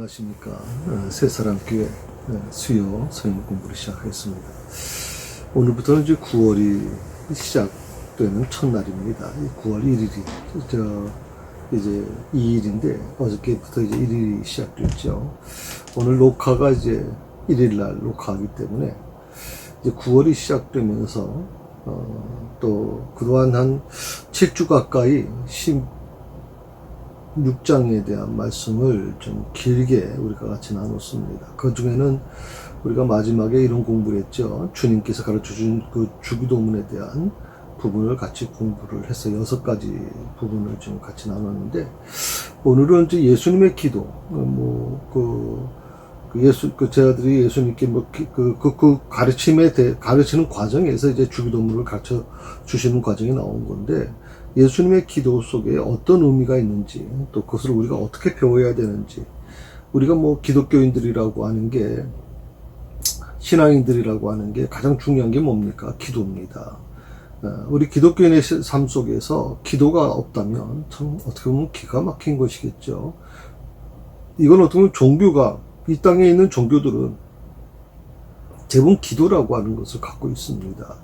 안녕하십니까. 새사랑교회 수요 성경 공부를 시작하겠습니다. 오늘부터는 이제 9월이 시작되는 첫날입니다. 9월 1일이 이제 2일인데 어저께부터 이제 1일이 시작됐죠. 오늘 녹화가 이제 1일날 녹화하기 때문에 이제 9월이 시작되면서 또 그동안 한 7주 가까이 16장에 대한 말씀을 좀 길게 우리가 같이 나눴습니다. 그 중에는 우리가 마지막에 이런 공부를 했죠. 주님께서 가르쳐 준 그 주기도문에 대한 부분을 같이 공부를 해서 6가지 부분을 좀 같이 나눴는데, 오늘은 이제 예수님의 기도, 제자들이 예수님께 가르치는 과정에서 이제 주기도문을 가르쳐 주시는 과정이 나온 건데, 예수님의 기도 속에 어떤 의미가 있는지, 또 그것을 우리가 어떻게 배워야 되는지, 우리가 기독교인들이라고 하는 게, 신앙인들이라고 하는 게 가장 중요한 게 뭡니까? 기도입니다. 우리 기독교인의 삶 속에서 기도가 없다면 참 어떻게 보면 기가 막힌 것이겠죠. 이건 어떻게 보면 종교가, 이 땅에 있는 종교들은 대부분 기도라고 하는 것을 갖고 있습니다.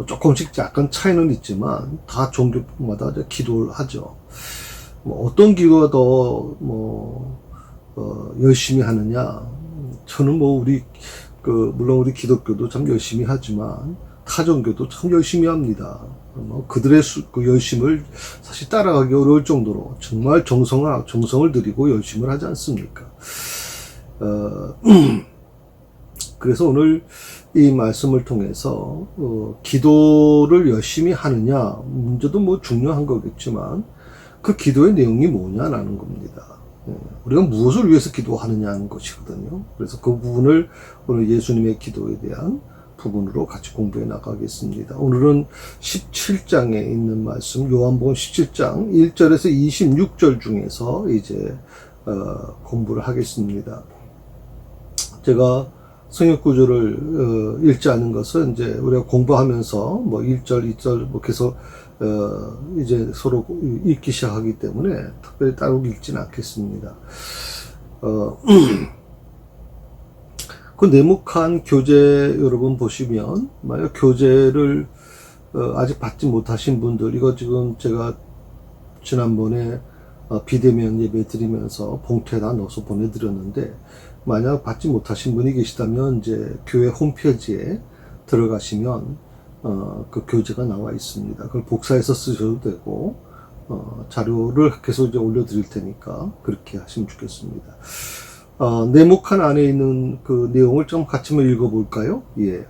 조금씩 약간 차이는 있지만 다 종교마다 기도를 하죠. 어떤 기도가 더 열심히 하느냐? 저는 물론 우리 기독교도 참 열심히 하지만 타 종교도 참 열심히 합니다. 그들의 그 열심을 사실 따라가기 어려울 정도로 정말 정성을 들이고 열심을 하지 않습니까? 그래서 오늘 이 말씀을 통해서 기도를 열심히 하느냐 문제도 중요한 거겠지만 그 기도의 내용이 뭐냐라는 겁니다. 우리가 무엇을 위해서 기도하느냐는 것이거든요. 그래서 그 부분을 오늘 예수님의 기도에 대한 부분으로 같이 공부해 나가겠습니다. 오늘은 17장에 있는 말씀, 요한복음 17장 1절에서 26절 중에서 이제 공부를 하겠습니다. 제가 성역 구조를 읽지 않은 것은 이제 우리가 공부하면서 1절, 2절 계속 이제 서로 읽기 시작하기 때문에 특별히 따로 읽지는 않겠습니다. 그 네모칸 교재 여러분 보시면, 만약 교재를 아직 받지 못하신 분들, 이거 지금 제가 지난번에 비대면 예배 드리면서 봉투에다 넣어서 보내드렸는데, 만약 받지 못하신 분이 계시다면 이제 교회 홈페이지에 들어가시면 그 교재가 나와 있습니다. 그걸 복사해서 쓰셔도 되고, 자료를 계속 이제 올려드릴 테니까 그렇게 하시면 좋겠습니다. 네모칸 안에 있는 그 내용을 좀 같이 한번 읽어볼까요? 예.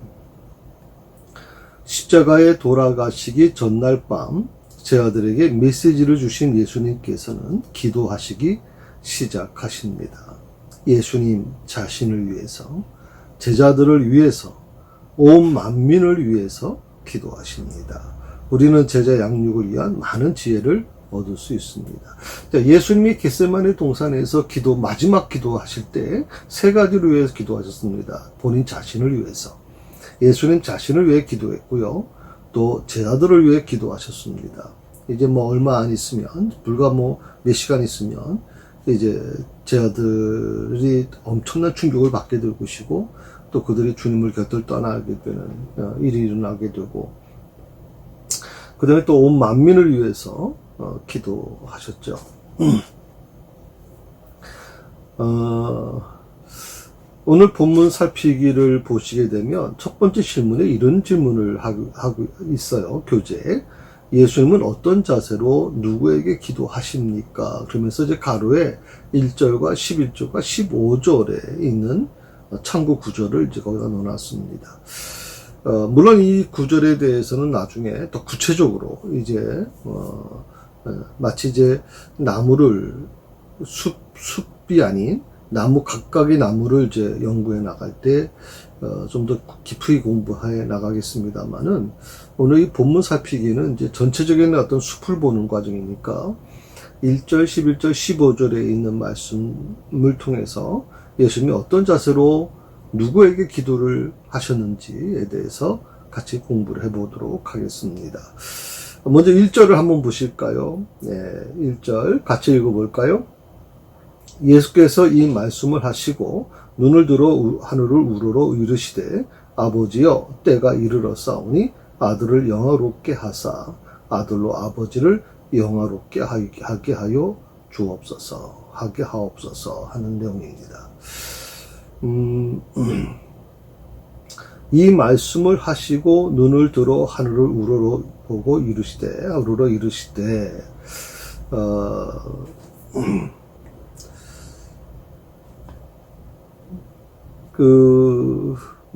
십자가에 돌아가시기 전날 밤 제자들에게 메시지를 주신 예수님께서는 기도하시기 시작하십니다. 예수님 자신을 위해서, 제자들을 위해서, 온 만민을 위해서 기도하십니다. 우리는 제자 양육을 위한 많은 지혜를 얻을 수 있습니다. 예수님이 겟세마네 동산에서 마지막 기도하실 때 3가지를 위해서 기도하셨습니다. 본인 자신을 위해서, 예수님 자신을 위해 기도했고요. 또 제자들을 위해 기도하셨습니다. 이제 얼마 안 있으면, 불과 몇 시간 있으면 이제 제자들이 엄청난 충격을 받게 될 것이고, 또 그들이 주님을 곁을 떠나게 되는 일이 일어나게 되고, 그 다음에 또 온 만민을 위해서 기도하셨죠. 오늘 본문 살피기를 보시게 되면 첫 번째 질문에 이런 질문을 하고 있어요. 교재에. 예수님은 어떤 자세로 누구에게 기도하십니까? 그러면서 이제 가로에 1절과 11절과 15절에 있는 참고 구절을 이제 거기다 넣어놨습니다. 물론 이 구절에 대해서는 나중에 더 구체적으로 이제 마치 이제 나무를 숲이 아닌 나무 각각의 나무를 이제 연구해 나갈 때 좀 더 깊이 공부해 나가겠습니다만은, 오늘 이 본문 살피기는 이제 전체적인 어떤 숲을 보는 과정이니까 1절, 11절, 15절에 있는 말씀을 통해서 예수님이 어떤 자세로 누구에게 기도를 하셨는지에 대해서 같이 공부를 해보도록 하겠습니다. 먼저 1절을 한번 보실까요? 네, 1절 같이 읽어볼까요? 예수께서 이 말씀을 하시고 눈을 들어 하늘을 우러러 이르시되 아버지여 때가 이르렀사오니 아들을 영화롭게 하사 아들로 아버지를 영화롭게 하게 하여 주옵소서 하게 하옵소서 하는 내용입니다. 이 말씀을 하시고 눈을 들어 하늘을 우러러 보고 이르시되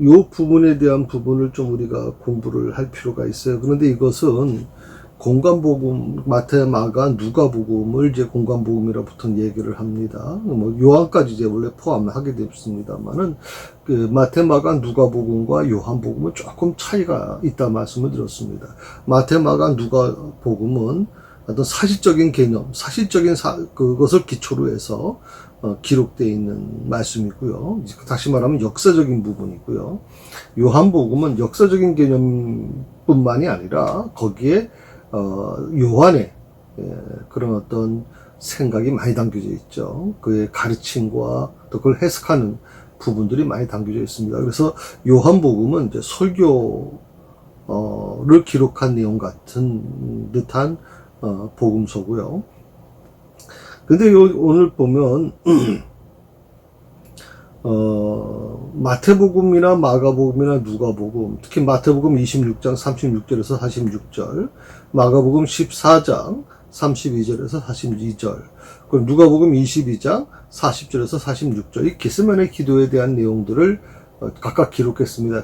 요 부분에 대한 부분을 좀 우리가 공부를 할 필요가 있어요. 그런데 이것은 공관복음, 마태, 마가, 누가복음을 이제 공관복음이라 보통 얘기를 합니다. 뭐 요한까지 이제 원래 포함하게 됐습니다만은 그 마태, 마가, 누가복음과 요한복음은 조금 차이가 있다 말씀을 드렸습니다. 마태, 마가, 누가복음은 어떤 사실적인 개념, 그것을 기초로 해서 기록되어 있는 말씀이고요. 다시 말하면 역사적인 부분이고요. 요한복음은 역사적인 개념뿐만이 아니라 거기에 요한의 그런 어떤 생각이 많이 담겨져 있죠. 그의 가르침과 또 그걸 해석하는 부분들이 많이 담겨져 있습니다. 그래서 요한복음은 이제 설교를 기록한 내용 같은 듯한 복음서고요. 근데 오늘 보면 마태복음이나 마가복음이나 누가복음, 특히 마태복음 26장 36절에서 46절, 마가복음 14장 32절에서 42절, 그리고 누가복음 22장 40절에서 46절, 이 겟세마네 기도에 대한 내용들을 각각 기록했습니다.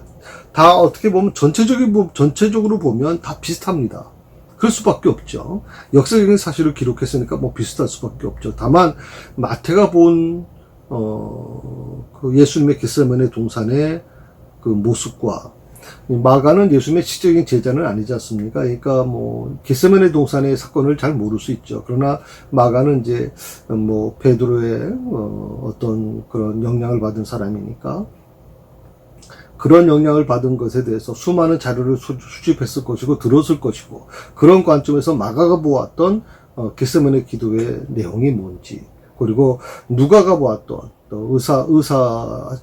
다 어떻게 보면 전체적으로 보면 다 비슷합니다. 그럴 수밖에 없죠. 역사적인 사실을 기록했으니까 뭐 비슷할 수밖에 없죠. 다만 마태가 본 그 예수님의 겟세마네 동산의 그 모습과 마가는 예수님의 실질적인 제자는 아니지 않습니까? 그러니까 뭐 겟세마네 동산의 사건을 잘 모를 수 있죠. 그러나 마가는 이제 뭐 베드로의 어떤 그런 영향을 받은 사람이니까 그런 영향을 받은 것에 대해서 수많은 자료를 수집했을 것이고 들었을 것이고 그런 관점에서 마가가 보았던 겟세마네 기도의 내용이 뭔지, 그리고 누가가 보았던 의사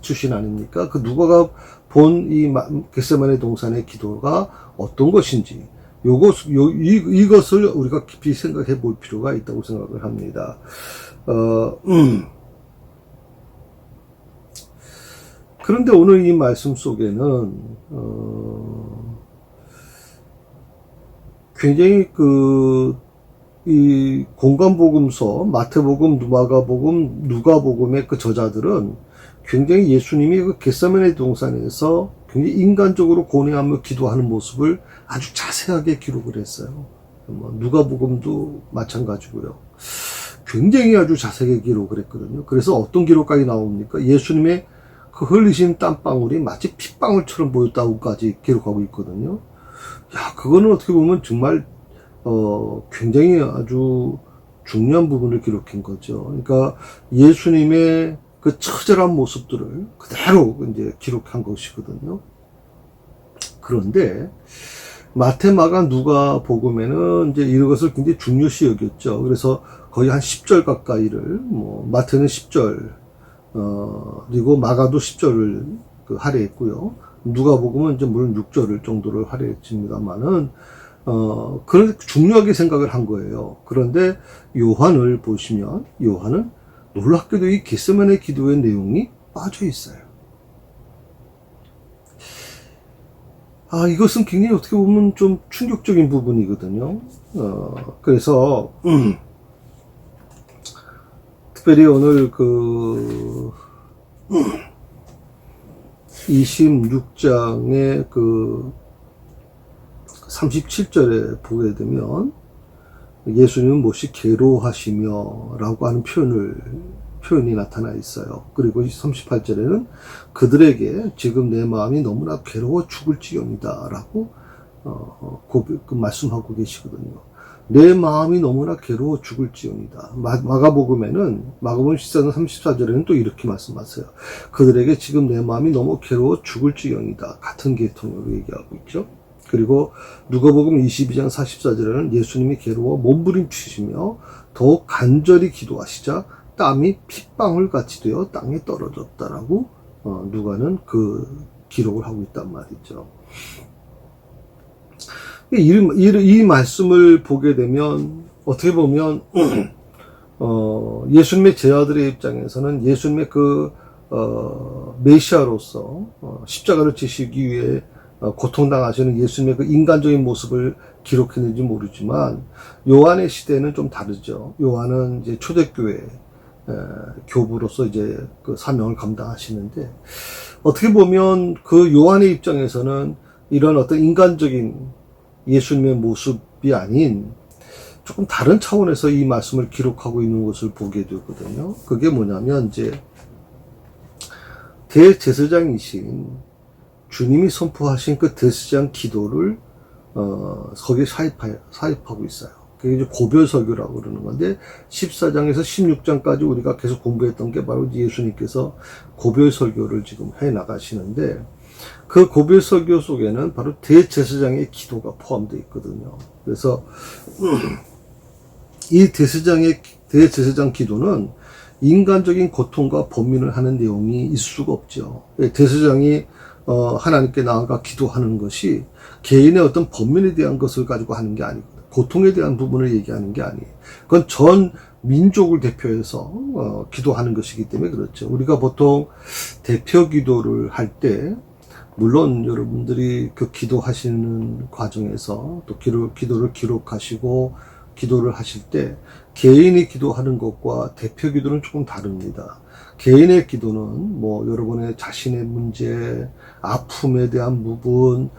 출신 아닙니까? 그 누가가 본 이 겟세마네 동산의 기도가 어떤 것인지 이것을 우리가 깊이 생각해 볼 필요가 있다고 생각을 합니다. 그런데 오늘 이 말씀 속에는 굉장히 이 공관복음서, 마태복음, 마가복음, 누가복음의 그 저자들은 굉장히 예수님이 그 겟세마네 동산에서 굉장히 인간적으로 고뇌하며 기도하는 모습을 아주 자세하게 기록을 했어요. 누가복음도 마찬가지고요. 굉장히 아주 자세하게 기록을 했거든요. 그래서 어떤 기록까지 나옵니까? 예수님의 그 흘리신 땀방울이 마치 핏방울처럼 보였다고까지 기록하고 있거든요. 야, 그거는 어떻게 보면 정말 굉장히 아주 중요한 부분을 기록한 거죠. 그러니까 예수님의 그 처절한 모습들을 그대로 이제 기록한 것이거든요. 그런데 마태, 마가, 누가 복음에는 이제 이것을 굉장히 중요시 여겼죠. 그래서 거의 한 10절 가까이를, 마태는 10절, 그리고 마가도 10절을 할애했고요. 누가 복음은 이제 물론 6절을 정도를 할애했습니다만은, 그런 중요하게 생각을 한 거예요. 그런데 요한을 보시면 요한은 놀랍게도 이 겟세마네 기도의 내용이 빠져 있어요. 이것은 굉장히 어떻게 보면 좀 충격적인 부분이거든요. 그래서 특별히 오늘 26장의 37절에 보게 되면 예수님은 몹시 괴로워하시며 라고 하는 표현이 나타나 있어요. 그리고 38절에는 그들에게 지금 내 마음이 너무나 괴로워 죽을지경이다 라고 말씀하고 계시거든요. 내 마음이 너무나 괴로워 죽을지경이다. 마가복음에는 마가복음 14장 34절에는 또 이렇게 말씀하세요. 그들에게 지금 내 마음이 너무 괴로워 죽을지경이다. 같은 계통으로 얘기하고 있죠. 그리고 누가복음 22장 44절에는 예수님이 괴로워 몸부림치시며 더욱 간절히 기도하시자 땀이 핏방울 같이 되어 땅에 떨어졌다라고 누가는 그 기록을 하고 있단 말이죠. 이 말씀을 보게 되면 어떻게 보면 예수님의 제자들의 입장에서는 예수님의 메시아로서 십자가를 지시기 위해 고통당하시는 예수님의 그 인간적인 모습을 기록했는지 모르지만 요한의 시대는 좀 다르죠. 요한은 이제 초대교회 교부로서 이제 그 사명을 감당하시는데 어떻게 보면 그 요한의 입장에서는 이런 어떤 인간적인 예수님의 모습이 아닌 조금 다른 차원에서 이 말씀을 기록하고 있는 것을 보게 되거든요. 그게 뭐냐면 이제 대제사장이신 주님이 선포하신 그 대제사장 기도를 거기에 사입하고 있어요. 그게 이제 고별설교라고 그러는 건데 14장에서 16장까지 우리가 계속 공부했던 게 바로 예수님께서 고별설교를 지금 해 나가시는데 그 고별설교 속에는 바로 대제사장의 기도가 포함되어 있거든요. 그래서 이 대제사장 기도는 인간적인 고통과 범민을 하는 내용이 있을 수가 없죠. 대제사장이 하나님께 나아가 기도하는 것이 개인의 어떤 범민에 대한 것을 가지고 하는 게 아니고 고통에 대한 부분을 얘기하는 게 아니에요. 그건 전 민족을 대표해서 기도하는 것이기 때문에 그렇죠. 우리가 보통 대표 기도를 할 때 물론 여러분들이 그 기도하시는 과정에서 또 기도를 기록하시고 기도를 하실 때 개인이 기도하는 것과 대표 기도는 조금 다릅니다. 개인의 기도는 뭐 여러분의 자신의 문제, 아픔에 대한 부분,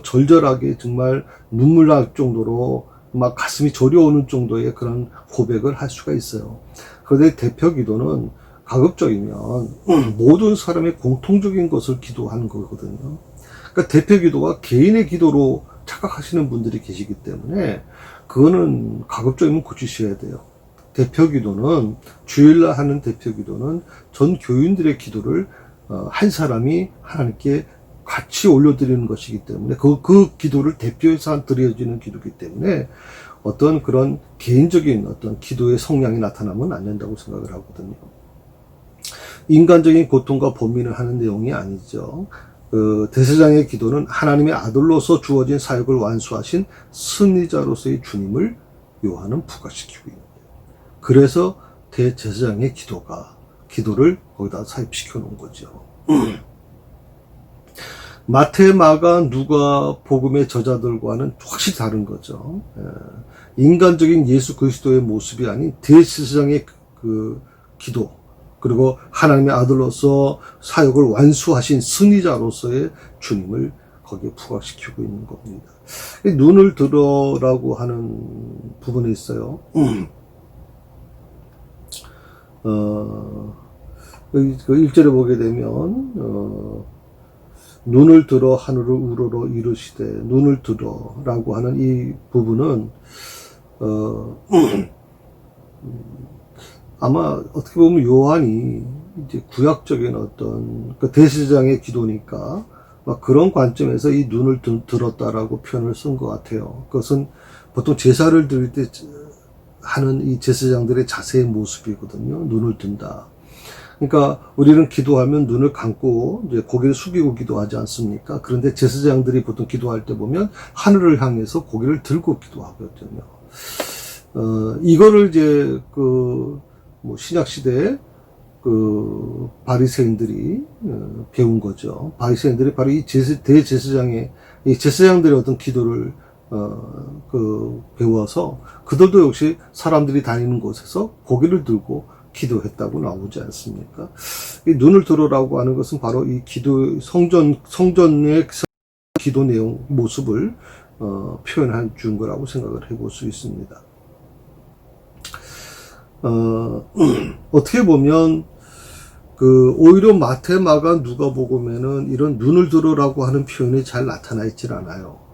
절절하게 정말 눈물 날 정도로 막 가슴이 저려오는 정도의 그런 고백을 할 수가 있어요. 그런데 대표 기도는 가급적이면 모든 사람의 공통적인 것을 기도하는 거거든요. 그러니까 대표 기도가 개인의 기도로 착각하시는 분들이 계시기 때문에 그거는 가급적이면 고치셔야 돼요. 대표 기도는 주일날 하는 대표 기도는 전 교인들의 기도를 한 사람이 하나님께 같이 올려드리는 것이기 때문에 그 기도를 대표해서 드려지는 기도이기 때문에 어떤 그런 개인적인 어떤 기도의 성량이 나타나면 안 된다고 생각을 하거든요. 인간적인 고통과 범민을 하는 내용이 아니죠. 대제사장의 기도는 하나님의 아들로서 주어진 사역을 완수하신 승리자로서의 주님을 요한은 부각시키고 있는 거예요. 그래서 대제사장의 기도를 거기다 삽입시켜 놓은 거죠. 마태, 마가, 누가 복음의 저자들과는 확실히 다른 거죠. 인간적인 예수 그리스도의 모습이 아닌 대제사장의 그 기도, 그리고 하나님의 아들로서 사역을 완수하신 승리자로서의 주님을 거기에 부각시키고 있는 겁니다. 눈을 들어라고 하는 부분에 있어요. 그 1절에 보게 되면 눈을 들어 하늘을 우러러 이르시되 눈을 들어라고 하는 이 부분은 아마 어떻게 보면 요한이 이제 구약적인 어떤 그 대제사장의 기도니까 막 그런 관점에서 이 눈을 들었다라고 표현을 쓴 것 같아요. 그것은 보통 제사를 드릴 때 하는 이 제사장들의 자세의 모습이거든요. 눈을 든다. 그러니까 우리는 기도하면 눈을 감고 이제 고개를 숙이고 기도하지 않습니까? 그런데 제사장들이 보통 기도할 때 보면 하늘을 향해서 고개를 들고 기도하거든요. 이거를 이제 신약 시대에 바리새인들이 배운 거죠. 바리새인들이 바로 이 대제사장의 이 제사장들의 어떤 기도를 배워서 그들도 역시 사람들이 다니는 곳에서 고개를 들고 기도했다고 나오지 않습니까? 이 눈을 들어라고 하는 것은 바로 이 기도 성전의 기도 내용 모습을 표현해 준 거라고 생각을 해볼 수 있습니다. 어떻게 보면 오히려 마태, 마가, 누가복음에는 이런 눈을 들어라고 하는 표현이 잘 나타나 있질 않아요.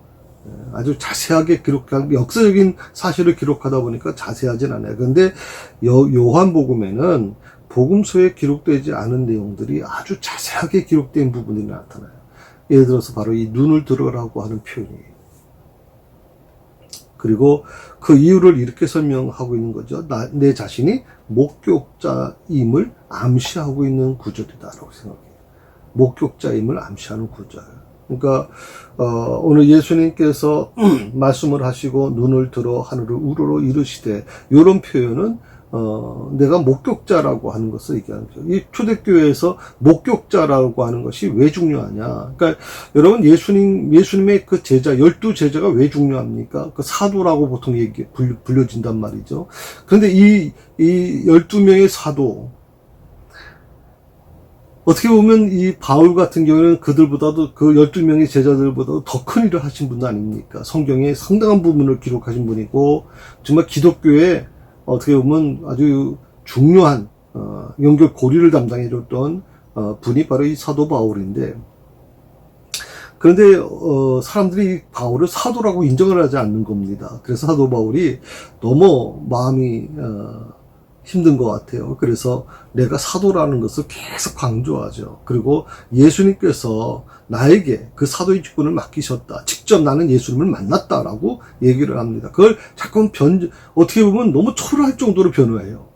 아주 자세하게 기록한 역사적인 사실을 기록하다 보니까 자세하진 않아요. 그런데 요한복음에는 복음서에 기록되지 않은 내용들이 아주 자세하게 기록된 부분이 나타나요. 예를 들어서 바로 이 눈을 들어라고 하는 표현이 그리고 그 이유를 이렇게 설명하고 있는 거죠. 내 자신이 목격자임을 암시하고 있는 구절이다라고 생각해요. 목격자임을 암시하는 구절. 그러니까 오늘 예수님께서 말씀을 하시고 눈을 들어 하늘을 우러러 이르시되, 이런 표현은 내가 목격자라고 하는 것을 얘기하는 거죠. 이 초대교회에서 목격자라고 하는 것이 왜 중요하냐. 그러니까 여러분, 예수님의 그 제자, 12제자가 왜 중요합니까? 그 사도라고 보통 불려진단 말이죠. 그런데 이 12명의 사도, 어떻게 보면 이 바울 같은 경우는 그들보다도, 그 12명의 제자들보다도 더 큰 일을 하신 분 아닙니까? 성경의 상당한 부분을 기록하신 분이고, 정말 기독교에 어떻게 보면 아주 중요한 연결 고리를 담당해 줬던 분이 바로 이 사도 바울인데, 그런데 사람들이 바울을 사도라고 인정을 하지 않는 겁니다. 그래서 사도 바울이 너무 마음이 힘든 것 같아요. 그래서 내가 사도라는 것을 계속 강조하죠. 그리고 예수님께서 나에게 그 사도의 직분을 맡기셨다. 직접 나는 예수님을 만났다라고 얘기를 합니다. 그걸 자꾸 어떻게 보면 너무 초라할 정도로 변호해요.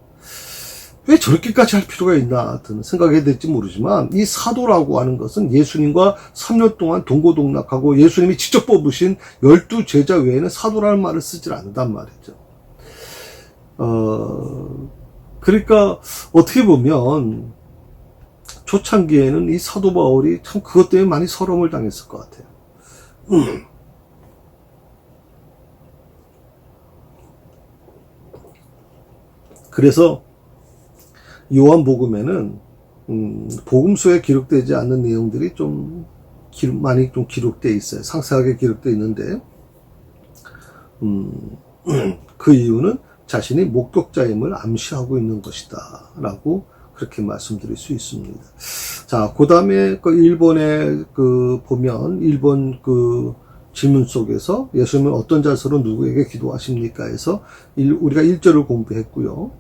왜 저렇게까지 할 필요가 있나 든 생각이 될지 모르지만, 이 사도라고 하는 것은 예수님과 3년 동안 동고동락하고 예수님이 직접 뽑으신 12제자 외에는 사도라는 말을 쓰질 않는단 말이죠. 그러니까 어떻게 보면 초창기에는 이 사도 바울이 참 그것 때문에 많이 서러움을 당했을 것 같아요. 그래서 요한복음에는 복음서에 기록되지 않는 내용들이 많이 기록되어 있어요. 상세하게 기록되어 있는데, 그 이유는 자신이 목격자임을 암시하고 있는 것이다 라고 그렇게 말씀드릴 수 있습니다. 자, 그 다음에 그 일본에 보면, 일본 질문 속에서 예수님은 어떤 자세로 누구에게 기도하십니까 해서 우리가 1절을 공부했고요.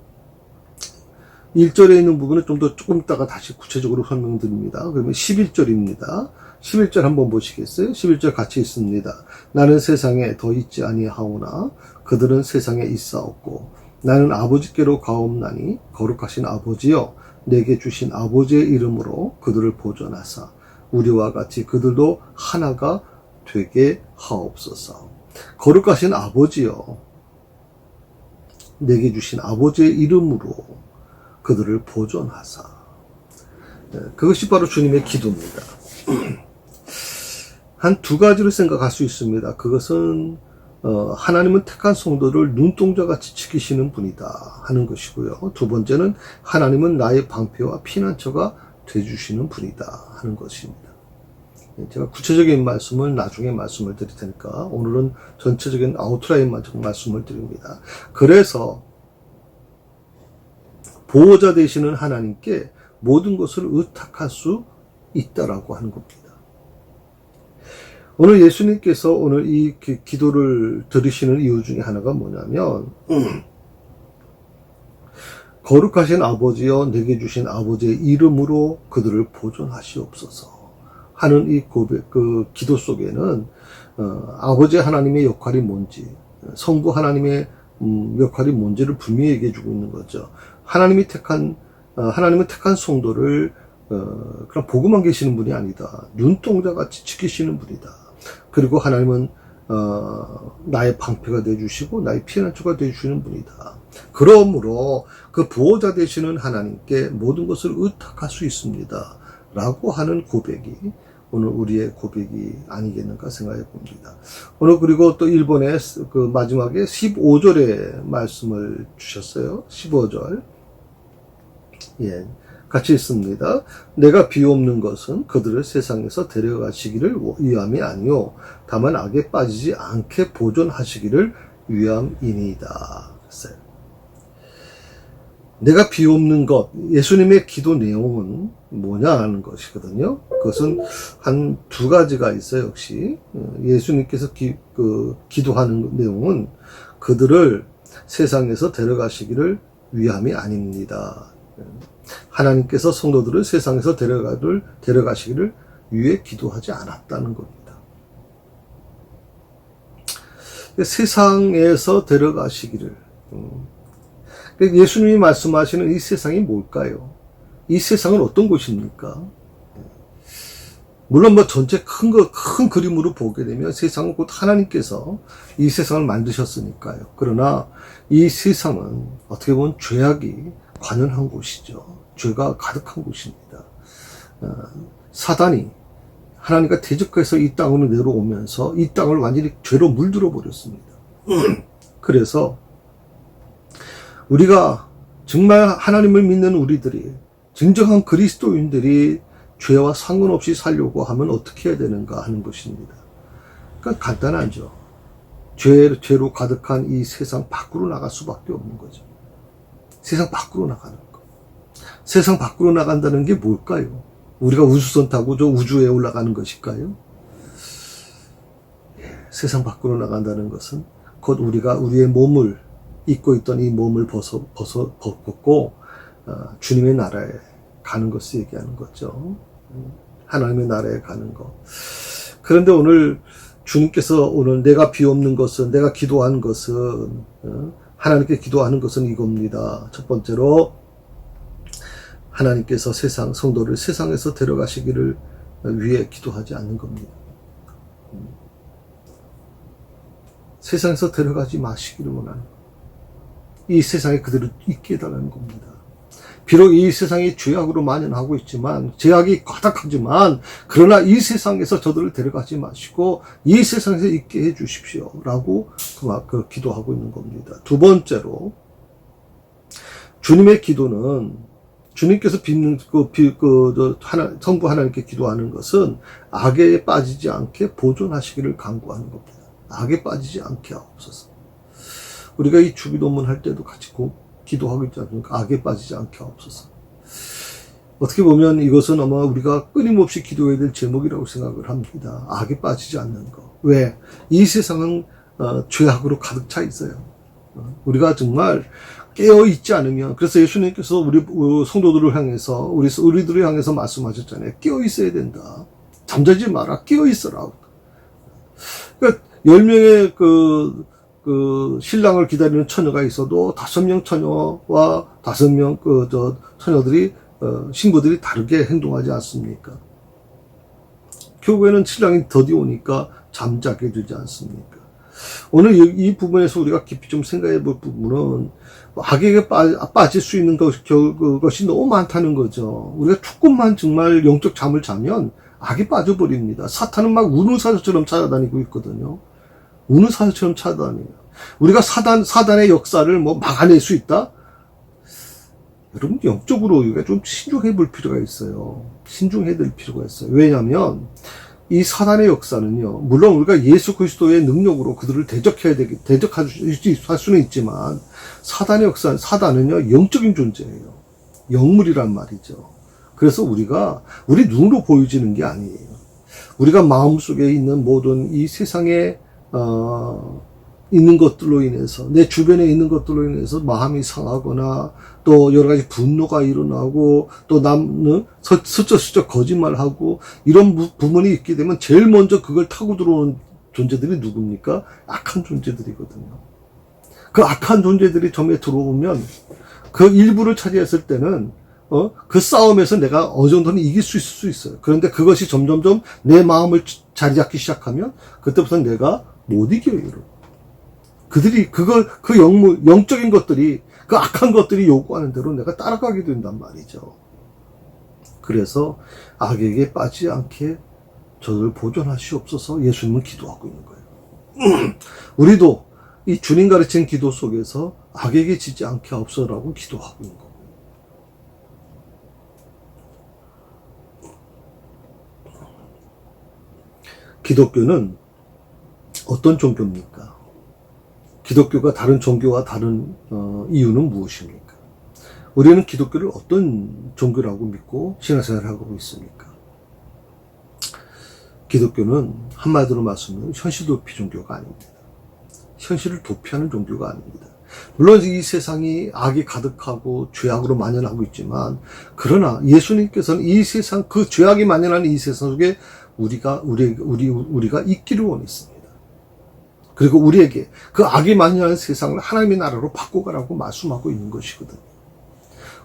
1절에 있는 부분은 조금 있다가 다시 구체적으로 설명드립니다. 그러면 11절입니다. 11절 한번 보시겠어요? 11절 같이 있습니다. 나는 세상에 더 있지 아니하오나 그들은 세상에 있사옵고 나는 아버지께로 가옵나니 거룩하신 아버지여 내게 주신 아버지의 이름으로 그들을 보존하사 우리와 같이 그들도 하나가 되게 하옵소서. 거룩하신 아버지여 내게 주신 아버지의 이름으로 그들을 보존하사. 그것이 바로 주님의 기도입니다. 한 두 가지로 생각할 수 있습니다. 그것은 하나님은 택한 성도를 눈동자같이 지키시는 분이다 하는 것이고요. 두 번째는 하나님은 나의 방패와 피난처가 되어주시는 분이다 하는 것입니다. 제가 구체적인 말씀을 나중에 말씀을 드릴 테니까 오늘은 전체적인 아웃라인만 좀 말씀을 드립니다. 그래서 보호자 되시는 하나님께 모든 것을 의탁할 수 있다라고 하는 겁니다. 오늘 예수님께서 오늘 이 기도를 들으시는 이유 중에 하나가 뭐냐면, 거룩하신 아버지여 내게 주신 아버지의 이름으로 그들을 보존하시옵소서 하는 이 기도 속에는 아버지 하나님의 역할이 뭔지, 성부 하나님의 역할이 뭔지를 분명히 얘기해 주고 있는 거죠. 하나님은 택한 성도를 그냥 보고만 계시는 분이 아니다. 눈동자같이 지키시는 분이다. 그리고 하나님은 나의 방패가 되어주시고 나의 피난처가 되어주시는 분이다. 그러므로 그 보호자 되시는 하나님께 모든 것을 의탁할 수 있습니다. 라고 하는 고백이 오늘 우리의 고백이 아니겠는가 생각해 봅니다. 오늘 그리고 또 일본의 마지막에 15절에 말씀을 주셨어요. 15절. 예. 같이 있습니다. 내가 비옵는 것은 그들을 세상에서 데려가시기를 위함이 아니요 다만 악에 빠지지 않게 보존하시기를 위함이니이다. 내가 비옵는 것, 예수님의 기도 내용은 뭐냐 하는 것이거든요. 그것은 한 두 가지가 있어요. 역시 예수님께서 기도하는 내용은 그들을 세상에서 데려가시기를 위함이 아닙니다. 하나님께서 성도들을 세상에서 데려가시기를 위해 기도하지 않았다는 겁니다. 세상에서 데려가시기를. 예수님이 말씀하시는 이 세상이 뭘까요? 이 세상은 어떤 곳입니까? 물론 전체 큰 그림으로 보게 되면 세상은 곧 하나님께서 이 세상을 만드셨으니까요. 그러나 이 세상은 어떻게 보면 죄악이 관연한 곳이죠. 죄가 가득한 곳입니다. 사단이 하나님과 대적해서 이 땅으로 내려오면서 이 땅을 완전히 죄로 물들어 버렸습니다. 그래서 우리가 정말 하나님을 믿는 우리들이, 진정한 그리스도인들이 죄와 상관없이 살려고 하면 어떻게 해야 되는가 하는 것입니다. 그러니까 간단하죠. 죄로 가득한 이 세상 밖으로 나갈 수밖에 없는 거죠. 세상 밖으로 나가는 거. 세상 밖으로 나간다는 게 뭘까요? 우리가 우주선 타고 저 우주에 올라가는 것일까요? 세상 밖으로 나간다는 것은 곧 우리가 우리의 몸을 입고 있던 이 몸을 벗고 주님의 나라에 가는 것을 얘기하는 거죠. 하나님의 나라에 가는 것. 그런데 오늘 주님께서 오늘 내가 비옵는 것은, 내가 기도하는 것은, 하나님께 기도하는 것은 이겁니다. 첫 번째로 하나님께서 성도를 세상에서 데려가시기를 위해 기도하지 않는 겁니다. 세상에서 데려가지 마시기를 원하는 것. 이 세상에 그대로 있게 해달라는 겁니다. 비록 이 세상이 죄악으로 만연하고 있지만, 죄악이 가득하지만, 그러나 이 세상에서 저들을 데려가지 마시고 이 세상에서 있게 해 주십시오 라고 기도하고 있는 겁니다. 두 번째로 주님의 기도는, 주님께서 빚는 성부 하나님께 기도하는 것은 악에 빠지지 않게 보존하시기를 간구하는 겁니다. 악에 빠지지 않게 하옵소서. 우리가 이 주기도문 할 때도 같이 기도하고 있지 않습니까? 악에 빠지지 않게 하옵소서. 어떻게 보면 이것은 아마 우리가 끊임없이 기도해야 될 제목이라고 생각을 합니다. 악에 빠지지 않는 것. 왜? 이 세상은 죄악으로 가득 차 있어요. 우리가 정말 깨어있지 않으면, 그래서 예수님께서 우리 성도들을 향해서, 우리들을 향해서 말씀하셨잖아요. 깨어있어야 된다. 잠자지 마라. 깨어있어라. 그러니까 10명의 신랑을 기다리는 처녀가 있어도 5명 처녀와 5명 처녀들이, 신부들이 다르게 행동하지 않습니까? 결국에는 신랑이 더디 오니까 잠자게 되지 않습니까? 오늘 이 부분에서 우리가 깊이 좀 생각해 볼 부분은 악에게 빠질 수 있는 것이 너무 많다는 거죠. 우리가 조금만 정말 영적 잠을 자면 악에 빠져버립니다. 사탄은 막 우는 사자처럼 찾아다니고 있거든요. 우는 사자처럼 찾아다녀요. 우리가 사단의 역사를 막아낼 수 있다? 여러분, 영적으로 우리가 좀 신중해 볼 필요가 있어요. 신중해야 될 필요가 있어요. 왜냐하면 이 사단의 역사는요, 물론 우리가 예수 그리스도의 능력으로 그들을 대적할 수는 있지만, 사단은요, 영적인 존재예요. 영물이란 말이죠. 그래서 우리 눈으로 보여지는 게 아니에요. 우리가 마음속에 있는 모든 이 세상에, 있는 것들로 인해서, 내 주변에 있는 것들로 인해서 마음이 상하거나, 또 여러 가지 분노가 일어나고, 또 슬쩍슬쩍 거짓말하고, 이런 부분이 있게 되면 제일 먼저 그걸 타고 들어오는 존재들이 누굽니까? 악한 존재들이거든요. 그 악한 존재들이 점에 들어오면, 그 일부를 차지했을 때는, 그 싸움에서 내가 어느 정도는 이길 수 있을 수 있어요. 그런데 그것이 점점점 내 마음을 자리 잡기 시작하면, 그때부터 내가 못 이겨요. 그들이 영적인 것들이, 그 악한 것들이 요구하는 대로 내가 따라가게 된단 말이죠. 그래서 악에게 빠지지 않게 저를 보존하시옵소서 예수님은 기도하고 있는 거예요. 우리도 이 주님 가르친 기도 속에서 악에게 지지 않게 하옵소서라고 기도하고 있는 겁니다. 기독교는 어떤 종교입니까? 기독교가 다른 종교와 다른 이유는 무엇입니까? 우리는 기독교를 어떤 종교라고 믿고 신앙생활을 하고 있습니까? 기독교는 한마디로 말씀하면 현실도피 종교가 아닙니다. 현실을 도피하는 종교가 아닙니다. 물론 이 세상이 악이 가득하고 죄악으로 만연하고 있지만, 그러나 예수님께서는 이 세상, 그 죄악이 만연하는 이 세상 속에 우리가 있기를 원했습니다. 그리고 우리에게 그 악이 만연한 세상을 하나님의 나라로 바꿔가라고 말씀하고 있는 것이거든요.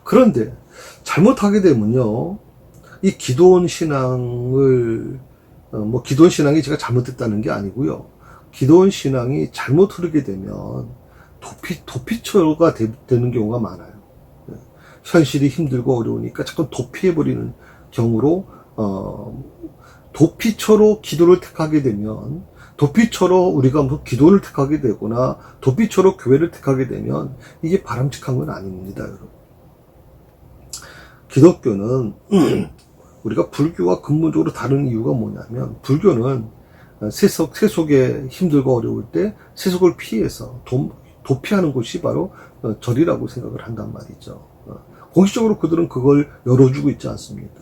그런데 잘못하게 되면요, 이 기도원 신앙을 기도원 신앙이 제가 잘못됐다는 게 아니고요. 기도원 신앙이 잘못 흐르게 되면 도피처가 되는 경우가 많아요. 현실이 힘들고 어려우니까 자꾸 도피해버리는 경우로, 도피처로 기도를 택하게 되면, 도피처로 우리가 기도를 택하게 되거나, 도피처로 교회를 택하게 되면, 이게 바람직한 건 아닙니다, 여러분. 기독교는, 우리가 불교와 근본적으로 다른 이유가 뭐냐면, 불교는 세속에 힘들고 어려울 때 세속을 피해서 도피하는 곳이 바로 절이라고 생각을 한단 말이죠. 공식적으로 그들은 그걸 열어주고 있지 않습니까?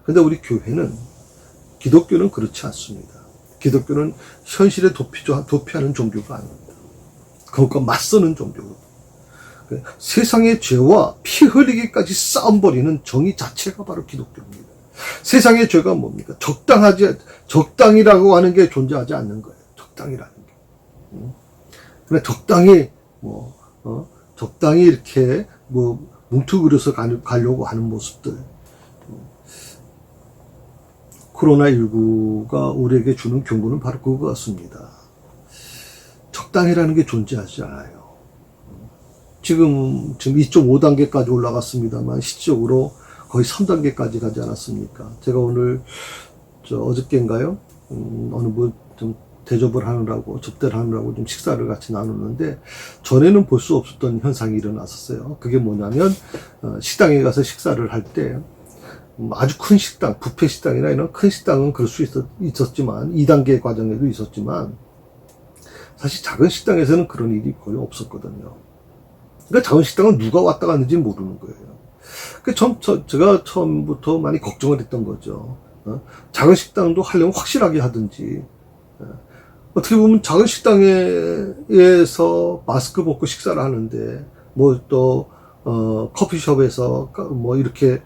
근데 우리 교회는, 기독교는 그렇지 않습니다. 기독교는 현실에 도피하는 종교가 아닙니다. 그것과 맞서는 종교고, 세상의 죄와 피 흘리기까지 싸움벌이는 정의 자체가 바로 기독교입니다. 세상의 죄가 뭡니까? 적당이라고 하는 게 존재하지 않는 거예요. 적당이라는 게. 그냥 적당히 이렇게 뭉툭그려서 가려고 하는 모습들. 코로나19가 우리에게 주는 경고는 바로 그거 같습니다. 적당이라는 게 존재하지 않아요. 지금 2.5단계까지 올라갔습니다만, 실질적으로 거의 3단계까지 가지 않았습니까? 제가 오늘, 어저께인가요? 어느 분 좀 대접을 하느라고, 접대를 하느라고 좀 식사를 같이 나눴는데, 전에는 볼 수 없었던 현상이 일어났었어요. 그게 뭐냐면, 식당에 가서 식사를 할 때, 아주 큰 식당, 뷔페 식당이나 이런 큰 식당은 그럴 수 있었지만, 2단계 과정에도 있었지만, 사실 작은 식당에서는 그런 일이 거의 없었거든요. 그러니까 작은 식당은 누가 왔다 갔는지 모르는 거예요. 제가 처음부터 많이 걱정을 했던 거죠. 작은 식당도 하려면 확실하게 하든지, 어떻게 보면 작은 식당에서 마스크 벗고 식사를 하는데, 커피숍에서 이렇게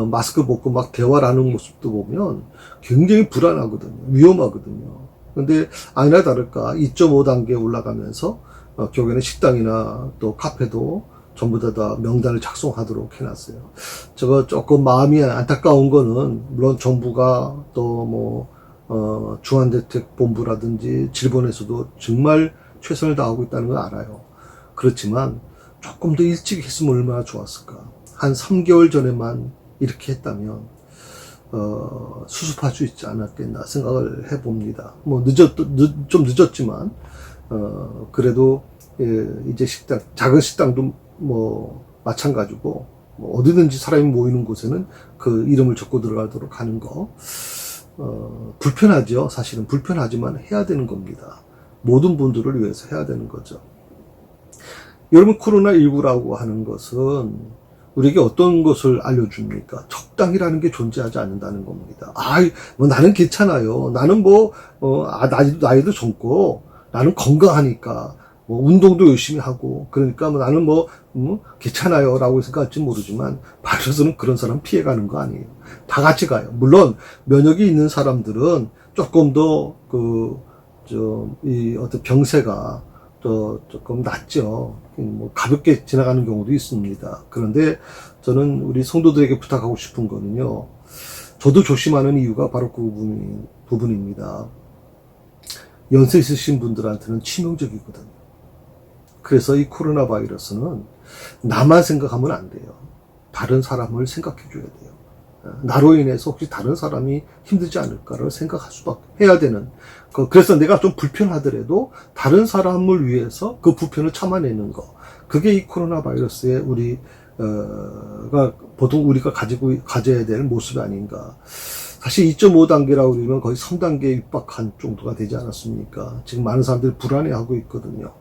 마스크 벗고 막 대화를 하는 모습도 보면 굉장히 불안하거든요. 위험하거든요. 근데 아니나 다를까 2.5단계 올라가면서 결국에는 식당이나 또 카페도 전부 다 명단을 작성하도록 해놨어요. 제가 조금 마음이 안타까운 거는, 물론 정부가 또 중앙대책본부라든지 질본에서도 정말 최선을 다하고 있다는 걸 알아요. 그렇지만 조금 더 일찍 했으면 얼마나 좋았을까. 한 3개월 전에만 이렇게 했다면 수습할 수 있지 않았겠나 생각을 해봅니다. 좀 늦었지만 그래도 이제 작은 식당도 마찬가지고, 어디든지 사람이 모이는 곳에는 그 이름을 적고 들어가도록 하는 거, 불편하죠. 사실은 불편하지만 해야 되는 겁니다. 모든 분들을 위해서 해야 되는 거죠. 여러분, 코로나19라고 하는 것은 우리에게 어떤 것을 알려줍니까? 적당이라는 게 존재하지 않는다는 겁니다. 나는 괜찮아요. 나는 나이도 젊고, 나는 건강하니까, 운동도 열심히 하고, 그러니까 나는 괜찮아요. 라고 생각할지 모르지만, 바이러스는 그런 사람 피해가는 거 아니에요. 다 같이 가요. 물론, 면역이 있는 사람들은 조금 더, 어떤 병세가 조금 낫죠. 가볍게 지나가는 경우도 있습니다. 그런데 저는 우리 성도들에게 부탁하고 싶은 거는요, 저도 조심하는 이유가 바로 그 부분입니다. 연세 있으신 분들한테는 치명적이거든요. 그래서 이 코로나 바이러스는 나만 생각하면 안 돼요. 다른 사람을 생각해 줘야 돼요. 나로 인해서 혹시 다른 사람이 힘들지 않을까를 생각할 수밖에 해야 되는. 그래서 내가 좀 불편하더라도 다른 사람을 위해서 그 불편을 참아내는 거. 그게 이 코로나 바이러스의 보통 우리가 가져야 될 모습이 아닌가. 사실 2.5단계라고 그러면 거의 3단계에 육박한 정도가 되지 않았습니까? 지금 많은 사람들이 불안해하고 있거든요.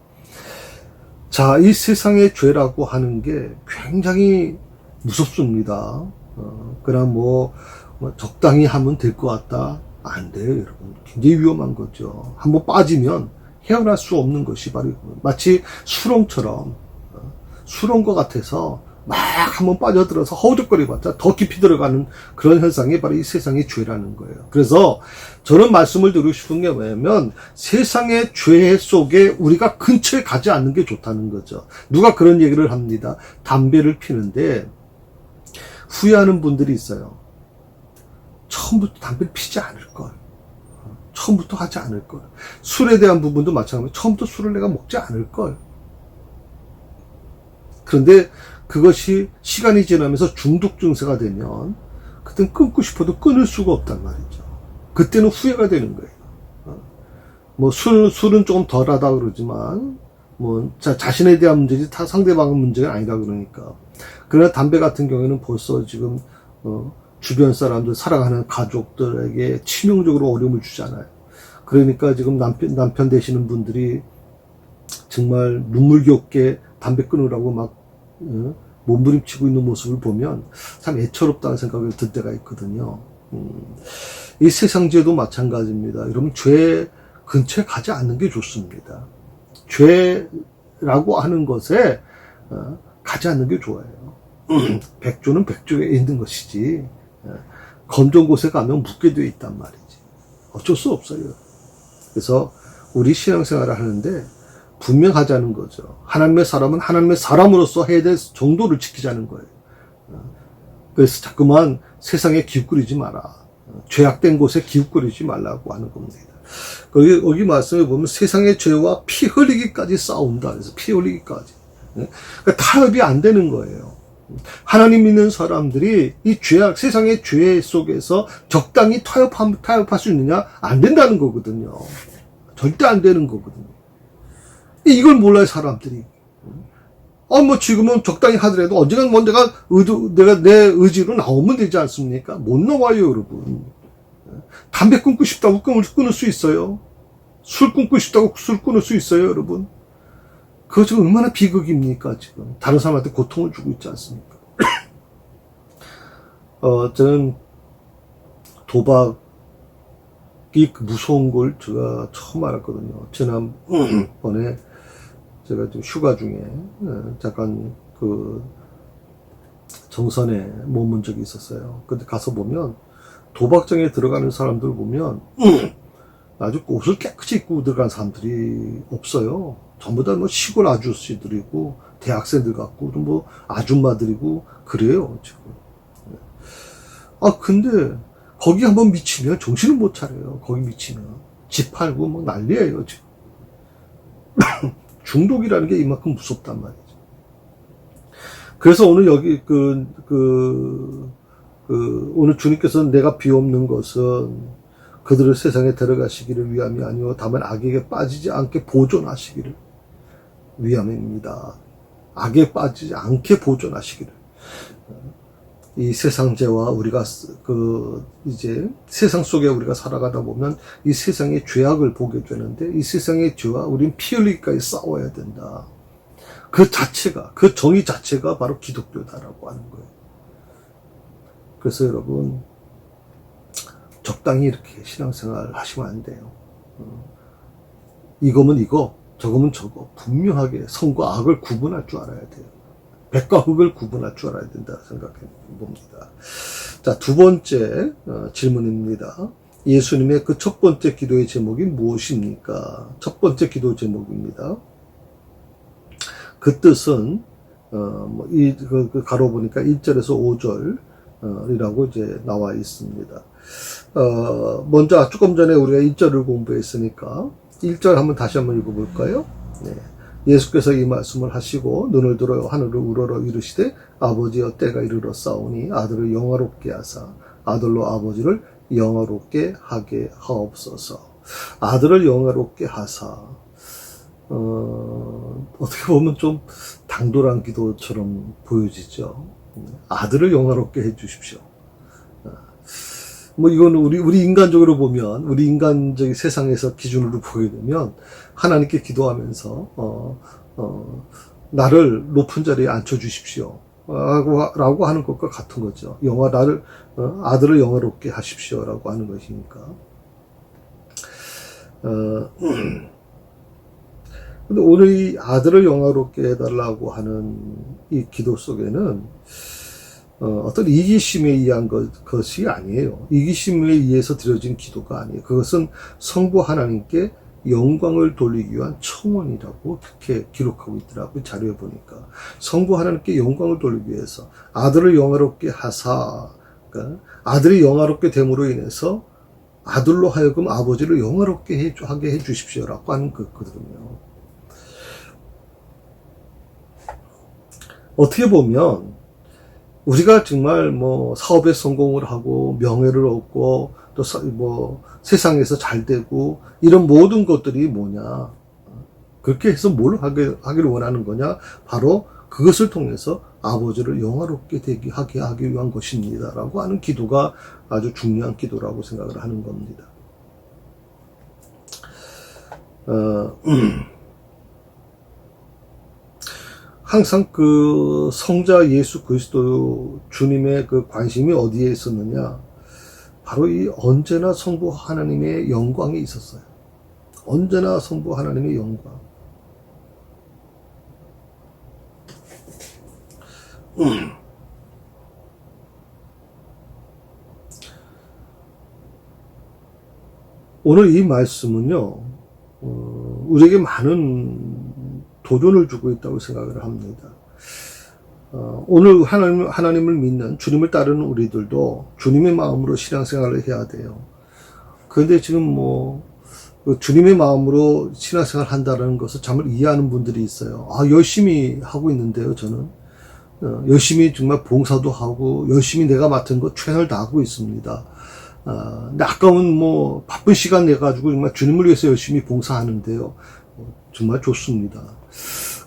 자, 이 세상의 죄라고 하는 게 굉장히 무섭습니다. 그냥 적당히 하면 될 것 같다. 안 돼요, 여러분. 굉장히 위험한 거죠. 한번 빠지면 헤어날 수 없는 것이 바로 마치 수렁과 같아서 막 한번 빠져들어서 허우적거려봤자 더 깊이 들어가는 그런 현상이 바로 이 세상의 죄라는 거예요. 그래서 저는 말씀을 드리고 싶은 게 뭐냐면 세상의 죄 속에 우리가 근처에 가지 않는 게 좋다는 거죠. 누가 그런 얘기를 합니다. 담배를 피는데 후회하는 분들이 있어요. 처음부터 담배를 피지 않을 걸. 처음부터 하지 않을 걸. 술에 대한 부분도 마찬가지로 처음부터 술을 내가 먹지 않을 걸. 그런데 그것이 시간이 지나면서 중독 증세가 되면 그땐 끊고 싶어도 끊을 수가 없단 말이죠. 그때는 후회가 되는 거예요. 뭐 술은 조금 덜하다 그러지만 뭐 자신에 대한 문제지 다 상대방의 문제가 아니다 그러니까. 그러나 담배 같은 경우에는 벌써 지금 주변 사람들, 살아가는 가족들에게 치명적으로 어려움을 주잖아요. 그러니까 지금 남편 되시는 분들이 정말 눈물겹게 담배 끊으라고 막 몸부림치고 있는 모습을 보면 참 애처롭다는 생각을 들 때가 있거든요. 이 세상죄도 마찬가지입니다. 여러분, 죄 근처에 가지 않는 게 좋습니다. 죄라고 하는 것에 가지 않는 게 좋아요. 백조는 백조에 있는 것이지 검정 곳에 가면 묻게 되어 있단 말이지. 어쩔 수 없어요. 그래서 우리 신앙생활을 하는데 분명하자는 거죠. 하나님의 사람은 하나님의 사람으로서 해야 될 정도를 지키자는 거예요. 그래서 자꾸만 세상에 기웃거리지 마라. 죄악된 곳에 기웃거리지 말라고 하는 겁니다. 여기 말씀에 보면 세상의 죄와 피 흘리기까지 싸운다. 그래서 피 흘리기까지. 그러니까 타협이 안 되는 거예요. 하나님 믿는 사람들이 이 죄악, 세상의 죄 속에서 적당히 타협할 수 있느냐? 안 된다는 거거든요. 절대 안 되는 거거든요. 이걸 몰라요, 사람들이. 뭐 지금은 적당히 하더라도 언젠가 뭐 내가 내 의지로 나오면 되지 않습니까? 못 나와요, 여러분. 담배 끊고 싶다고 끊을 수 있어요. 술 끊고 싶다고 술 끊을 수 있어요, 여러분. 그거 지금 얼마나 비극입니까, 지금. 다른 사람한테 고통을 주고 있지 않습니까? 저는 도박이 무서운 걸 제가 처음 알았거든요. 지난번에 제가 좀 휴가 중에 잠깐 정선에 머문 적이 있었어요. 근데 가서 보면 도박장에 들어가는 사람들 보면 아주 옷을 깨끗이 입고 들어간 사람들이 없어요. 전부 다 뭐 시골 아저씨들이고 대학생들 같고 뭐 아줌마들이고 그래요 지금. 근데 거기 한번 미치면 정신을 못 차려요. 거기 미치면 집 팔고 뭐 난리예요 지금. 중독이라는 게 이만큼 무섭단 말이죠. 그래서 오늘 여기 오늘 주님께서는 내가 비옵는 것은 그들을 세상에 데려가시기를 위함이 아니요 다만 악에게 빠지지 않게 보존하시기를 위함입니다. 악에 빠지지 않게 보존하시기를. 이 세상죄와 우리가 이제 세상 속에 우리가 살아가다 보면 이 세상의 죄악을 보게 되는데 이 세상의 죄와 우린 피 흘리기까지 싸워야 된다. 그 자체가, 그 정의 자체가 바로 기독교다라고 하는 거예요. 그래서 여러분 적당히 이렇게 신앙생활 하시면 안 돼요. 이거면 이거, 저거면 저거. 분명하게 선과 악을 구분할 줄 알아야 돼요. 백과 흑을 구분할 줄 알아야 된다 생각해 봅니다. 자, 두 번째 질문입니다. 예수님의 그 첫 번째 기도의 제목이 무엇입니까? 첫 번째 기도 제목입니다. 그 뜻은 가로 보니까 1절에서 5절이라고 이제 나와 있습니다. 먼저 조금 전에 우리가 1절을 공부했으니까 1절 한번 다시 한번 읽어볼까요? 네. 예수께서 이 말씀을 하시고 눈을 들어 하늘을 우러러 이르시되 아버지여 때가 이르렀사오니 아들을 영화롭게 하사 아들로 아버지를 영화롭게 하게 하옵소서. 아들을 영화롭게 하사. 어떻게 보면 좀 당돌한 기도처럼 보여지죠. 아들을 영화롭게 해 주십시오. 이거는 우리 인간적으로 보면, 우리 인간적인 세상에서 기준으로 보게 되면, 하나님께 기도하면서, 나를 높은 자리에 앉혀주십시오. 라고 하는 것과 같은 거죠. 아들을 영화롭게 하십시오. 라고 하는 것이니까. 근데 오늘 이 아들을 영화롭게 해달라고 하는 이 기도 속에는 어떤 이기심에 의한 것이 아니에요. 이기심에 의해서 드려진 기도가 아니에요. 그것은 성부 하나님께 영광을 돌리기 위한 청원이라고 그렇게 기록하고 있더라고요. 자료에 보니까. 성부 하나님께 영광을 돌리기 위해서 아들을 영화롭게 하사, 그러니까 아들이 영화롭게 됨으로 인해서 아들로 하여금 아버지를 영화롭게 하게 해 주십시오라고 하는 거거든요. 어떻게 보면 우리가 정말 뭐 사업에 성공을 하고 명예를 얻고 또 뭐 세상에서 잘 되고 이런 모든 것들이 뭐냐, 그렇게 해서 뭘 하기를 원하는 거냐, 바로 그것을 통해서 아버지를 영화롭게 하게 하기 위한 것입니다 라고 하는 기도가 아주 중요한 기도라고 생각을 하는 겁니다. 항상 그 성자 예수 그리스도 주님의 그 관심이 어디에 있었느냐, 바로 이 언제나 성부 하나님의 영광이 있었어요. 언제나 성부 하나님의 영광. 오늘 이 말씀은요, 우리에게 많은 도전을 주고 있다고 생각을 합니다. 오늘 하나님을 믿는, 주님을 따르는 우리들도 주님의 마음으로 신앙생활을 해야 돼요. 그런데 지금 주님의 마음으로 신앙생활을 한다는 것을 잘못 이해하는 분들이 있어요. 열심히 하고 있는데요, 저는. 열심히 정말 봉사도 하고, 열심히 내가 맡은 거 최선을 다하고 있습니다. 근데 아까운 바쁜 시간 내가지고 정말 주님을 위해서 열심히 봉사하는데요. 정말 좋습니다.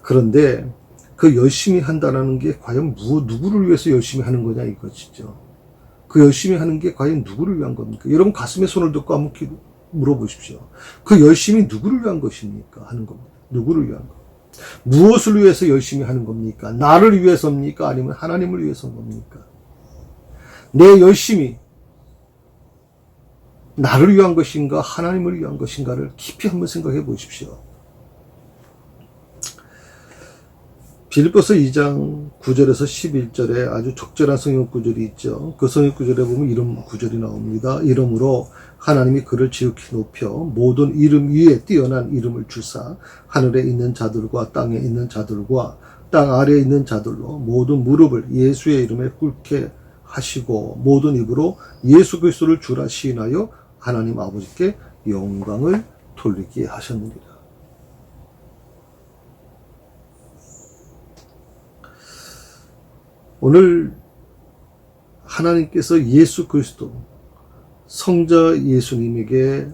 그런데 그 열심히 한다는 게 과연 누구를 위해서 열심히 하는 거냐 이것이죠. 그 열심히 하는 게 과연 누구를 위한 겁니까? 여러분 가슴에 손을 얹고 한번 물어보십시오. 그 열심히 누구를 위한 것입니까? 하는 겁니다. 누구를 위한 것. 무엇을 위해서 열심히 하는 겁니까? 나를 위해서입니까? 아니면 하나님을 위해서인 겁니까? 내 열심히 나를 위한 것인가 하나님을 위한 것인가를 깊이 한번 생각해 보십시오. 빌립보서 2장 9절에서 11절에 아주 적절한 성경 구절이 있죠. 그 성경 구절에 보면 이런 구절이 나옵니다. 이름으로 하나님이 그를 지극히 높여 모든 이름 위에 뛰어난 이름을 주사 하늘에 있는 자들과 땅에 있는 자들과 땅 아래에 있는 자들로 모든 무릎을 예수의 이름에 꿇게 하시고 모든 입으로 예수 그리스도를 주라 시인하여 하나님 아버지께 영광을 돌리게 하셨느니라. 오늘 하나님께서 예수 그리스도 성자 예수님에게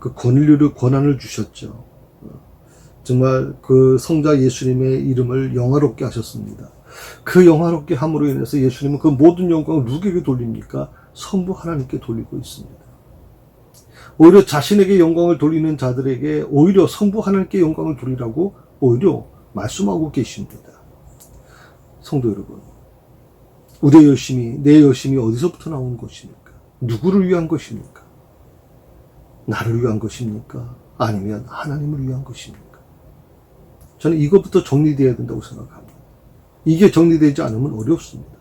그 권한을 주셨죠. 정말 그 성자 예수님의 이름을 영화롭게 하셨습니다. 그 영화롭게 함으로 인해서 예수님은 그 모든 영광을 누구에게 돌립니까? 성부 하나님께 돌리고 있습니다. 오히려 자신에게 영광을 돌리는 자들에게 오히려 성부 하나님께 영광을 돌리라고 오히려 말씀하고 계십니다. 성도 여러분, 우리의 열심이, 내 열심이 어디서부터 나온 것입니까? 누구를 위한 것입니까? 나를 위한 것입니까? 아니면 하나님을 위한 것입니까? 저는 이것부터 정리되어야 된다고 생각합니다. 이게 정리되지 않으면 어렵습니다.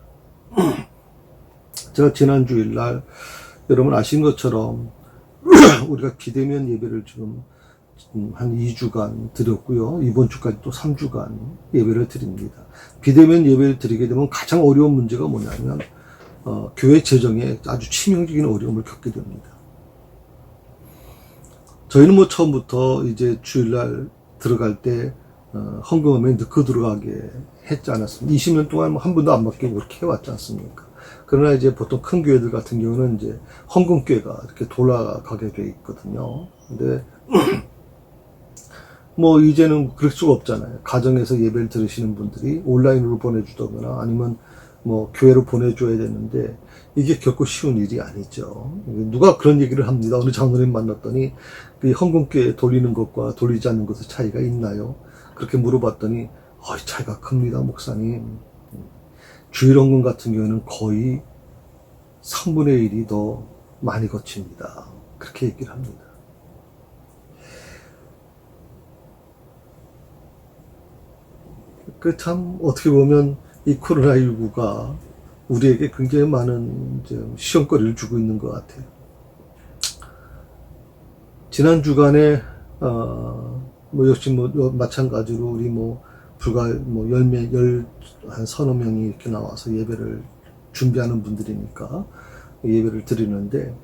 제가 지난 주일날 여러분 아신 것처럼 우리가 비대면 예배를 지금 한 2주간 드렸고요. 이번 주까지 또 3주간 예배를 드립니다. 비대면 예배를 드리게 되면 가장 어려운 문제가 뭐냐면 교회 재정에 아주 치명적인 어려움을 겪게 됩니다. 저희는 처음부터 이제 주일날 들어갈 때 헌금함에 넣고 들어가게 했지 않았습니까? 20년 동안 한 번도 안 바뀌고 그렇게 해왔지 않습니까? 그러나 이제 보통 큰 교회들 같은 경우는 이제 헌금교회가 이렇게 돌아가게 돼 있거든요. 근데 이제는 그럴 수가 없잖아요. 가정에서 예배를 들으시는 분들이 온라인으로 보내주거나 아니면 교회로 보내줘야 되는데 이게 결코 쉬운 일이 아니죠. 누가 그런 얘기를 합니다. 어느 장로님 만났더니 그 헌금교회 돌리는 것과 돌리지 않는 것의 차이가 있나요? 그렇게 물어봤더니 차이가 큽니다, 목사님. 주일 헌금 같은 경우에는 거의 3분의 1이 더 많이 거칩니다. 그렇게 얘기를 합니다. 그 참 어떻게 보면 이 코로나19가 우리에게 굉장히 많은 이제 시험거리를 주고 있는 것 같아요. 지난 주간에 뭐 역시 뭐 마찬가지로 우리 뭐 불과 뭐 한 서너 명이 이렇게 나와서 예배를 준비하는 분들이니까 예배를 드리는데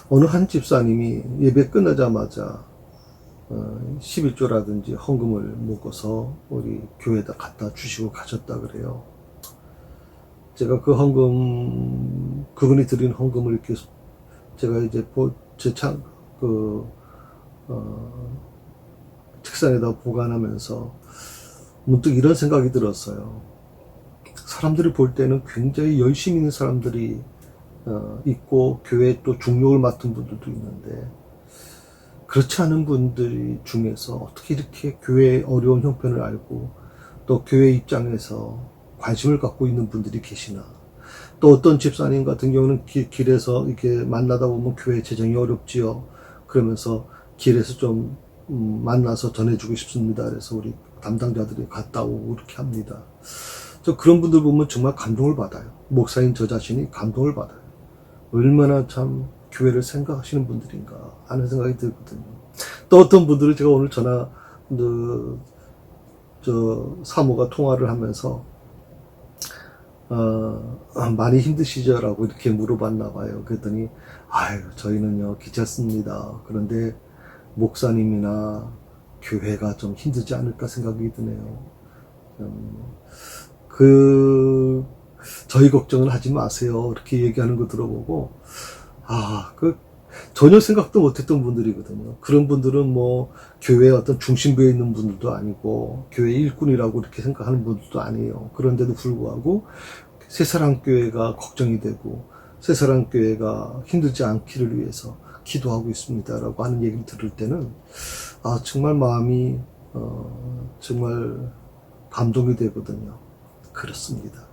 어느 한 집사님이 예배 끝나자마자 11조라든지 헌금을 먹어서 우리 교회에다 갖다 주시고 가셨다 그래요. 제가 그 헌금, 그분이 드린 헌금을 이렇게 제가 이제 책상에다 보관하면서 문득 이런 생각이 들었어요. 사람들이 볼 때는 굉장히 열심히 있는 사람들이 있고 교회에 또 중역을 맡은 분들도 있는데 그렇지 않은 분들 중에서 어떻게 이렇게 교회의 어려운 형편을 알고 또 교회 입장에서 관심을 갖고 있는 분들이 계시나. 또 어떤 집사님 같은 경우는 길에서 이렇게 만나다 보면 교회 재정이 어렵지요. 그러면서 길에서 좀 만나서 전해주고 싶습니다. 그래서 우리 담당자들이 갔다 오고 그렇게 합니다. 저 그런 분들 보면 정말 감동을 받아요. 목사인 저 자신이 감동을 받아요. 얼마나 참 교회를 생각하시는 분들인가 하는 생각이 들거든요. 또 어떤 분들은 제가 오늘 사모가 통화를 하면서 많이 힘드시죠? 라고 이렇게 물어봤나 봐요. 그랬더니 아유 저희는요 괜찮습니다. 그런데 목사님이나 교회가 좀 힘들지 않을까 생각이 드네요. 저희 걱정은 하지 마세요. 이렇게 얘기하는 거 들어보고 전혀 생각도 못했던 분들이거든요. 그런 분들은 뭐 교회의 어떤 중심부에 있는 분들도 아니고 교회 일꾼이라고 이렇게 생각하는 분들도 아니에요. 그런데도 불구하고 새사랑교회가 걱정이 되고 새사랑교회가 힘들지 않기를 위해서 기도하고 있습니다라고 하는 얘기를 들을 때는 정말 마음이 정말 감동이 되거든요. 그렇습니다.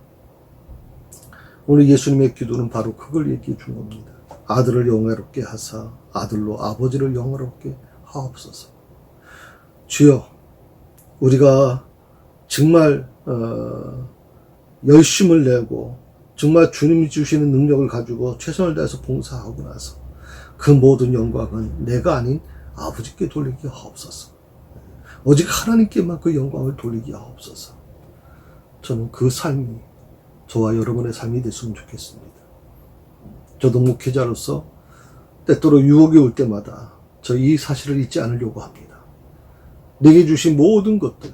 오늘 예수님의 기도는 바로 그걸 얘기해 준 겁니다. 아들을 영화롭게 하사 아들로 아버지를 영화롭게 하옵소서. 주여, 우리가 정말 열심을 내고 정말 주님이 주시는 능력을 가지고 최선을 다해서 봉사하고 나서 그 모든 영광은 내가 아닌 아버지께 돌리게 하옵소서. 오직 하나님께만 그 영광을 돌리게 하옵소서. 저는 그 삶이 저와 여러분의 삶이 됐으면 좋겠습니다. 저도 목회자로서 때때로 유혹이 올 때마다 저 이 사실을 잊지 않으려고 합니다. 내게 주신 모든 것들,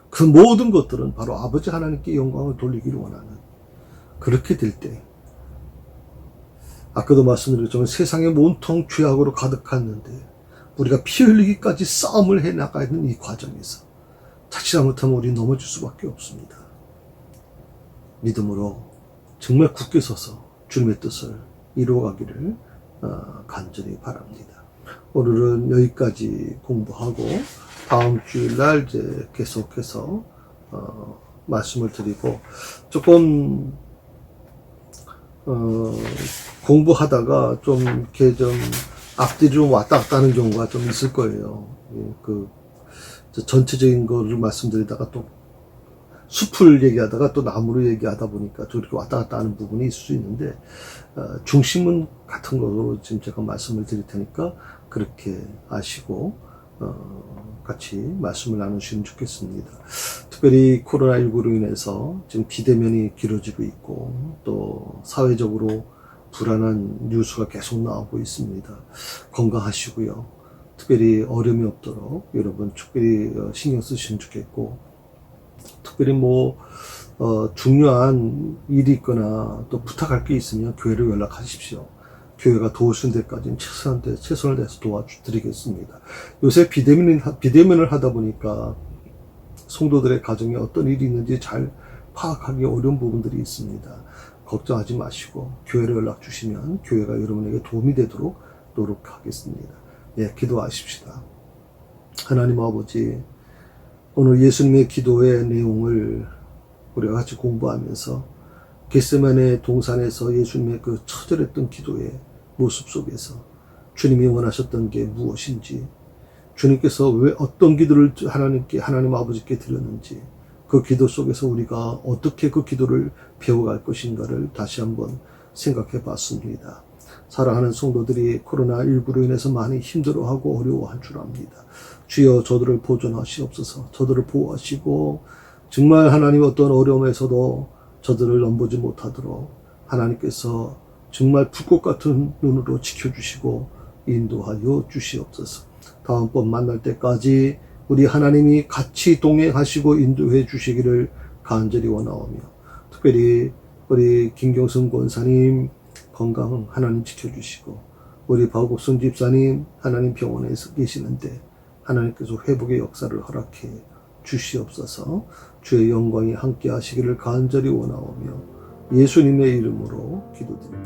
그 모든 것들은 바로 아버지 하나님께 영광을 돌리기를 원하는, 그렇게 될 때, 아까도 말씀드렸지만 세상에 온통 죄악으로 가득했는데 우리가 피 흘리기까지 싸움을 해나가는 이 과정에서 자칫 잘못하면 우리 넘어질 수밖에 없습니다. 믿음으로 정말 굳게 서서 주님의 뜻을 이루어가기를 간절히 바랍니다. 오늘은 여기까지 공부하고 다음 주일날 이제 계속해서 말씀을 드리고 조금 공부하다가 좀 이렇게 좀 앞뒤로 좀 왔다 갔다 하는 경우가 좀 있을 거예요. 전체적인 거를 말씀드리다가 또 숲을 얘기하다가 또 나무를 얘기하다 보니까 또 이렇게 왔다 갔다 하는 부분이 있을 수 있는데, 중심은 같은 거로 지금 제가 말씀을 드릴 테니까 그렇게 아시고, 같이 말씀을 나누시면 좋겠습니다. 특별히 코로나19로 인해서 지금 비대면이 길어지고 있고, 또 사회적으로 불안한 뉴스가 계속 나오고 있습니다. 건강하시고요. 특별히 어려움이 없도록 여러분 특별히 신경 쓰시면 좋겠고, 특별히 중요한 일이 있거나 또 부탁할 게 있으면 교회로 연락하십시오. 교회가 도우시는 데까지는 최선을 다해서 도와드리겠습니다. 요새 비대면을 하다 보니까 성도들의 가정에 어떤 일이 있는지 잘 파악하기 어려운 부분들이 있습니다. 걱정하지 마시고 교회로 연락 주시면 교회가 여러분에게 도움이 되도록 노력하겠습니다. 기도하십시다. 하나님 아버지, 오늘 예수님의 기도의 내용을 우리가 같이 공부하면서 겟세마네 동산에서 예수님의 그 처절했던 기도의 모습 속에서 주님이 원하셨던 게 무엇인지, 주님께서 왜 어떤 기도를 하나님 아버지께 드렸는지, 그 기도 속에서 우리가 어떻게 그 기도를 배워갈 것인가를 다시 한번 생각해 봤습니다. 사랑하는 성도들이 코로나19로 인해서 많이 힘들어하고 어려워한 줄 압니다. 주여 저들을 보존하시옵소서. 저들을 보호하시고 정말 하나님 어떤 어려움에서도 저들을 넘보지 못하도록 하나님께서 정말 불꽃 같은 눈으로 지켜주시고 인도하여 주시옵소서. 다음번 만날 때까지 우리 하나님이 같이 동행하시고 인도해 주시기를 간절히 원하오며, 특별히 우리 김경선 권사님 건강 하나님 지켜주시고, 우리 박옥순 집사님 하나님 병원에서 계시는데 하나님께서 회복의 역사를 허락해 주시옵소서. 주의 영광이 함께 하시기를 간절히 원하오며 예수님의 이름으로 기도드립니다.